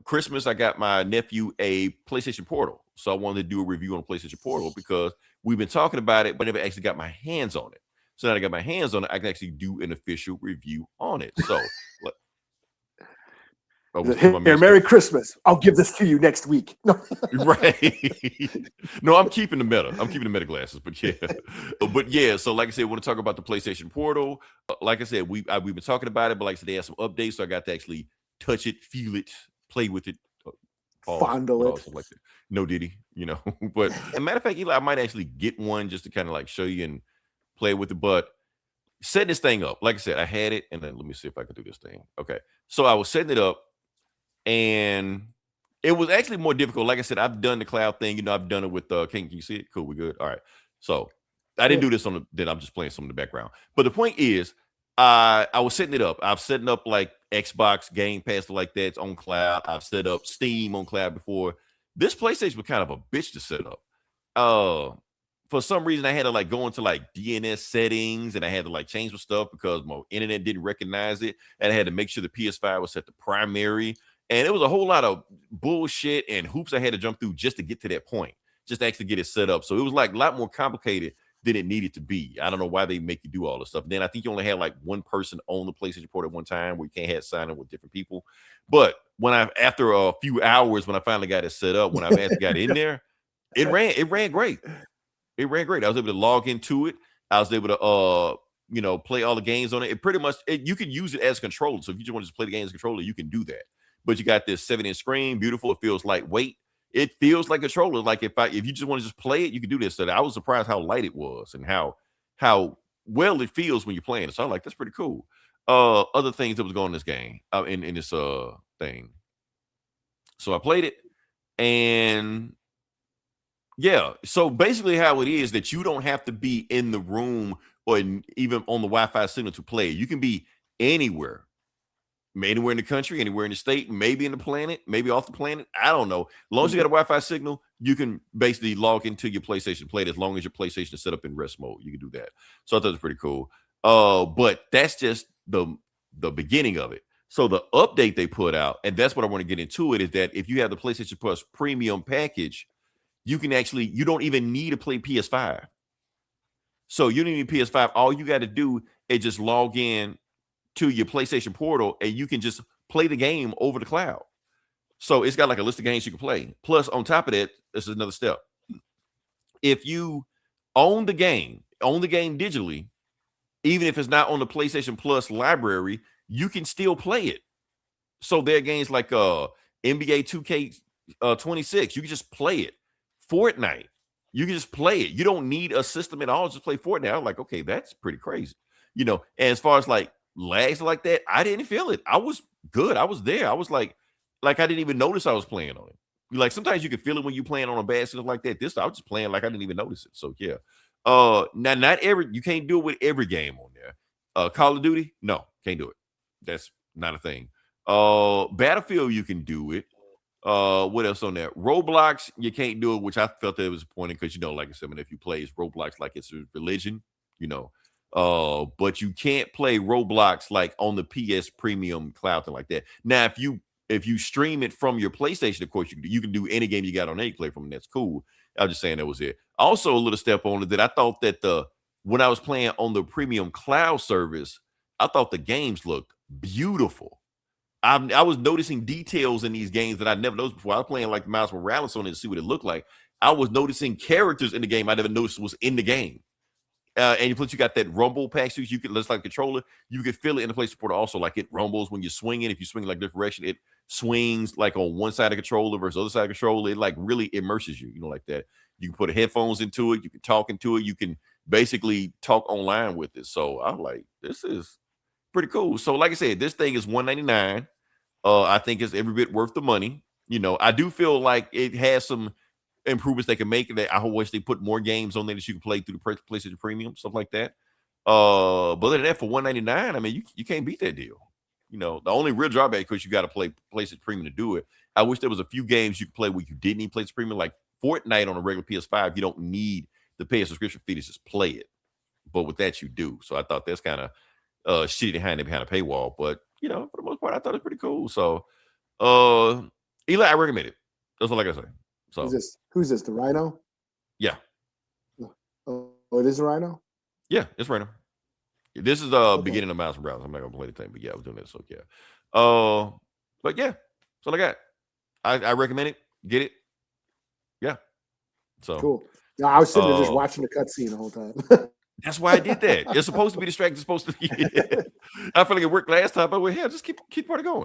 Christmas, I got my nephew a PlayStation Portal. So I wanted to do a review on PlayStation Portal because we've been talking about it, but never actually got my hands on it. So now I got my hands on it, I can actually do an official review on it. So, Here, Merry Christmas. I'll give this to you next week. No. Right. No, I'm keeping the meta. I'm keeping the meta glasses, but yeah. So like I said, I want to talk about the PlayStation Portal. Like I said, we've been talking about it, but like I said, they have some updates, so I got to actually touch it, feel it, play with it, fondle it. Like that. No Diddy, But as a matter of fact, Eli, I might actually get one just to kind of like show you and play with it. But setting this thing up, like I said, I had it, and then let me see if I can do this thing. Okay, so I was setting it up. And it was actually more difficult. Like I said, I've done the cloud thing. I've done it with can you see it? Cool, we good. All right. So I didn't do this then I'm just playing some in the background. But the point is, I was setting it up. I've set up like Xbox Game Pass like that on cloud. I've set up Steam on cloud before. This PlayStation was kind of a bitch to set up. For some reason I had to like go into like DNS settings and I had to like change some stuff because my internet didn't recognize it. And I had to make sure the PS5 was set to primary. And it was a whole lot of bullshit and hoops I had to jump through just to get to that point, just to actually get it set up. So it was like a lot more complicated than it needed to be. I don't know why they make you do all this stuff. Then I think you only had like one person on the PlayStation Portal at one time where you can't have sign in with different people. But after a few hours, when I finally got it set up, when I actually got in there, it ran great. It ran great. I was able to log into it. I was able to play all the games on it. It pretty much you can use it as a controller. So if you just want to just play the game as a controller, you can do that. But you got this 7-inch screen, beautiful. It feels lightweight. It feels like a controller. Like if you just want to just play it, you can do this. So I was surprised how light it was and how well it feels when you're playing it. So I'm like, that's pretty cool. Other things that was going on in this game, in this thing. So I played it, and yeah. So basically, how it is that you don't have to be in the room or even on the Wi-Fi signal to play. You can be anywhere in the country, anywhere in the state, maybe in the planet, maybe off the planet. I don't know. As long as you got a Wi-Fi signal, you can basically log into your PlayStation, play it as long as your PlayStation is set up in rest mode. You can do that. So I thought it was pretty cool. But that's just the beginning of it. So the update they put out, and that's what I want to get into it, is that if you have the PlayStation Plus premium package, you don't even need to play PS5. So you don't need PS5. All you got to do is just log in to your PlayStation Portal, and you can just play the game over the cloud. So it's got like a list of games you can play. Plus, on top of that, this is another step. If you own the game digitally, even if it's not on the PlayStation Plus library, you can still play it. So there are games like NBA 2K26. You can just play it. Fortnite, you can just play it. You don't need a system at all. Just play Fortnite. I'm like, okay, that's pretty crazy. And as far as like lags like that, I didn't feel it. I was good. I was there. I was like I didn't even notice I was playing on it. Like sometimes you can feel it when you're playing on a bad stuff like that. This I was just playing like I didn't even notice it. So yeah. Now not you can't do it with every game on there. Call of Duty, no, can't do it. That's not a thing. Battlefield, you can do it. What else on there? Roblox, you can't do it, which I felt that it was disappointing because like I said, if you play Roblox like it's a religion, but you can't play Roblox like on the PS Premium cloud thing like that. Now, if you stream it from your PlayStation, of course you can do any game you got on any play from, and that's cool. I was just saying that was it. Also, a little step on it that I thought that when I was playing on the premium cloud service, I thought the games looked beautiful. I was noticing details in these games that I never noticed before. I was playing like Miles Morales on it to see what it looked like. I was noticing characters in the game I never noticed was in the game. And you got that rumble pack, so you can, just like a controller, you can feel it in the PlayStation Portal also. Like it rumbles when you're swinging. If you swing like different direction, it swings like on one side of the controller versus the other side of the controller. It like really immerses you, like that. You can put headphones into it. You can talk into it. You can basically talk online with it. So I'm like, this is pretty cool. So like I said, this thing is $199. I think it's every bit worth the money. I do feel like it has some improvements they can make. That I wish they put more games on there that you can play through the PlayStation Premium, stuff like that. But other than that, for $199, I mean, you can't beat that deal. The only real drawback because you got to play PlayStation Premium to do it. I wish there was a few games you could play where you didn't need PlayStation Premium, like Fortnite on a regular PS5. You don't need to pay a subscription fee to just play it, but with that you do. So I thought that's kind of shitty behind a paywall. But for the most part, I thought it was pretty cool. So Eli, I recommend it. That's all I gotta say. So Who's this? The Rhino? yeah, Oh, it is a Rhino? yeah, it's random. This is the Okay. beginning of Miles Morales. I'm not gonna play the thing, but yeah, I was doing this. So yeah. But yeah, that's all I got. I recommend it. Get it. Yeah. So Cool. No, I was sitting there just uh watching the cutscene the whole time. that's why I did that. It's supposed to be distracting, it's supposed to be I feel like it worked last time, but we're here. Just keep the party going.